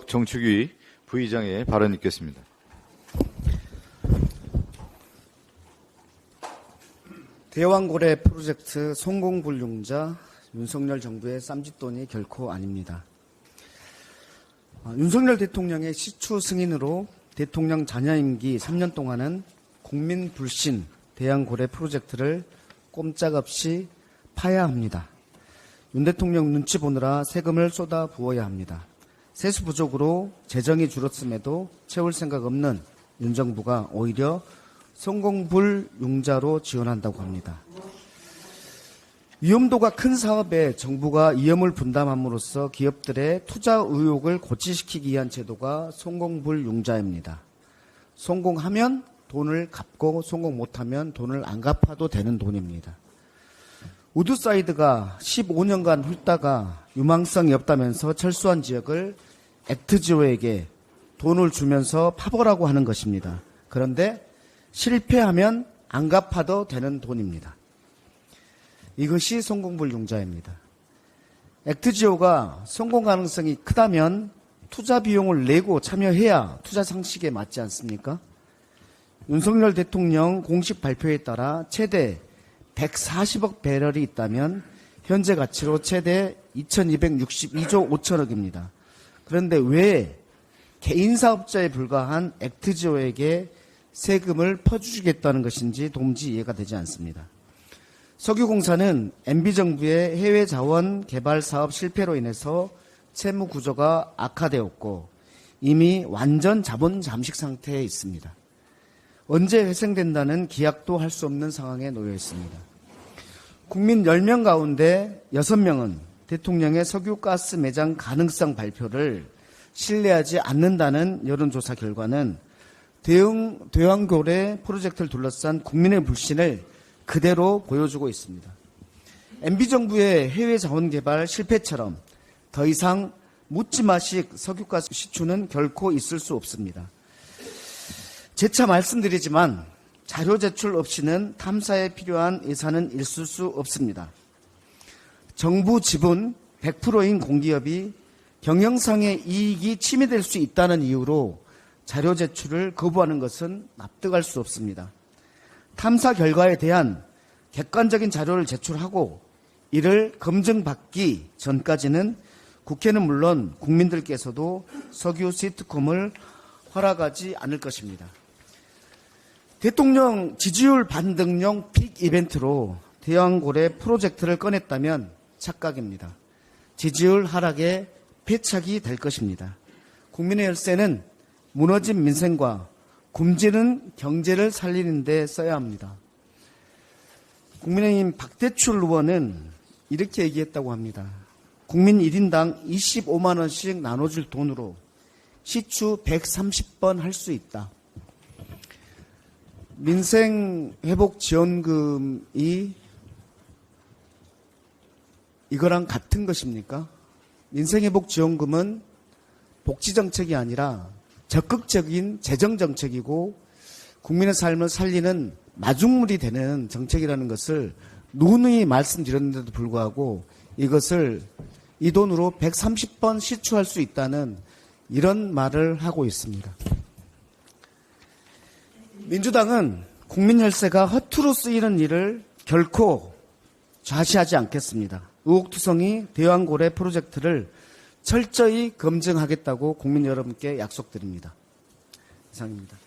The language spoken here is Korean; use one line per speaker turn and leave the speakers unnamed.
정책위 부의장의 발언 있겠습니다.
대왕고래 프로젝트 성공불용자 윤석열 정부의 쌈짓돈이 결코 아닙니다. 윤석열 대통령의 시추 승인으로 대통령 잔여 임기 3년 동안은 국민 불신 대왕고래 프로젝트를 꼼짝없이 파야 합니다. 윤 대통령 눈치 보느라 세금을 쏟아 부어야 합니다. 세수 부족으로 재정이 줄었음에도 채울 생각 없는 윤 정부가 오히려 성공불용자로 지원한다고 합니다. 위험도가 큰 사업에 정부가 위험을 분담함으로써 기업들의 투자 의욕을 고취시키기 위한 제도가 성공불용자입니다. 성공하면 돈을 갚고 성공 못하면 돈을 안 갚아도 되는 돈입니다. 우드사이드가 15년간 훑다가 유망성이 없다면서 철수한 지역을 액트지오에게 돈을 주면서 파보라고 하는 것입니다. 그런데 실패하면 안 갚아도 되는 돈입니다. 이것이 성공불용자입니다. 액트지오가 성공 가능성이 크다면 투자 비용을 내고 참여해야 투자 상식에 맞지 않습니까? 윤석열 대통령 공식 발표에 따라 최대 140억 배럴이 있다면 현재 가치로 최대 2262조 5천억입니다. 그런데 왜 개인 사업자에 불과한 액트지오에게 세금을 퍼주시겠다는 것인지 도무지 이해가 되지 않습니다. 석유공사는 MB정부의 해외 자원 개발 사업 실패로 인해서 채무 구조가 악화되었고 이미 완전 자본 잠식 상태에 있습니다. 언제 회생된다는 기약도 할 수 없는 상황에 놓여 있습니다. 국민 10명 가운데 6명은 대통령의 석유가스 매장 가능성 발표를 신뢰하지 않는다는 여론조사 결과는 대왕고래 프로젝트를 둘러싼 국민의 불신을 그대로 보여주고 있습니다. MB정부의 해외 자원 개발 실패처럼 더 이상 묻지마식 석유가스 시추는 결코 있을 수 없습니다. 재차 말씀드리지만 자료 제출 없이는 탐사에 필요한 예산은 있을 수 없습니다. 정부 지분 100%인 공기업이 경영상의 이익이 침해될 수 있다는 이유로 자료 제출을 거부하는 것은 납득할 수 없습니다. 탐사 결과에 대한 객관적인 자료를 제출하고 이를 검증받기 전까지는 국회는 물론 국민들께서도 석유 시트콤을 허락하지 않을 것입니다. 대통령 지지율 반등용 빅 이벤트로 대왕고래 프로젝트를 꺼냈다면 착각입니다. 지지율 하락에 패착이 될 것입니다. 국민의 열쇠는 무너진 민생과 굶주린 경제를 살리는 데 써야 합니다. 국민의힘 박대출 의원은 이렇게 얘기했다고 합니다. 국민 1인당 25만 원씩 나눠줄 돈으로 시추 130번 할 수 있다. 민생회복지원금이 이거랑 같은 것입니까? 민생회복지원금은 복지정책이 아니라 적극적인 재정정책이고 국민의 삶을 살리는 마중물이 되는 정책이라는 것을 누누이 말씀드렸는데도 불구하고 이것을 이 돈으로 130번 시추할 수 있다는 이런 말을 하고 있습니다. 민주당은 국민 혈세가 허투루 쓰이는 일을 결코 좌시하지 않겠습니다. 의혹투성이 대왕고래 프로젝트를 철저히 검증하겠다고 국민 여러분께 약속드립니다. 이상입니다.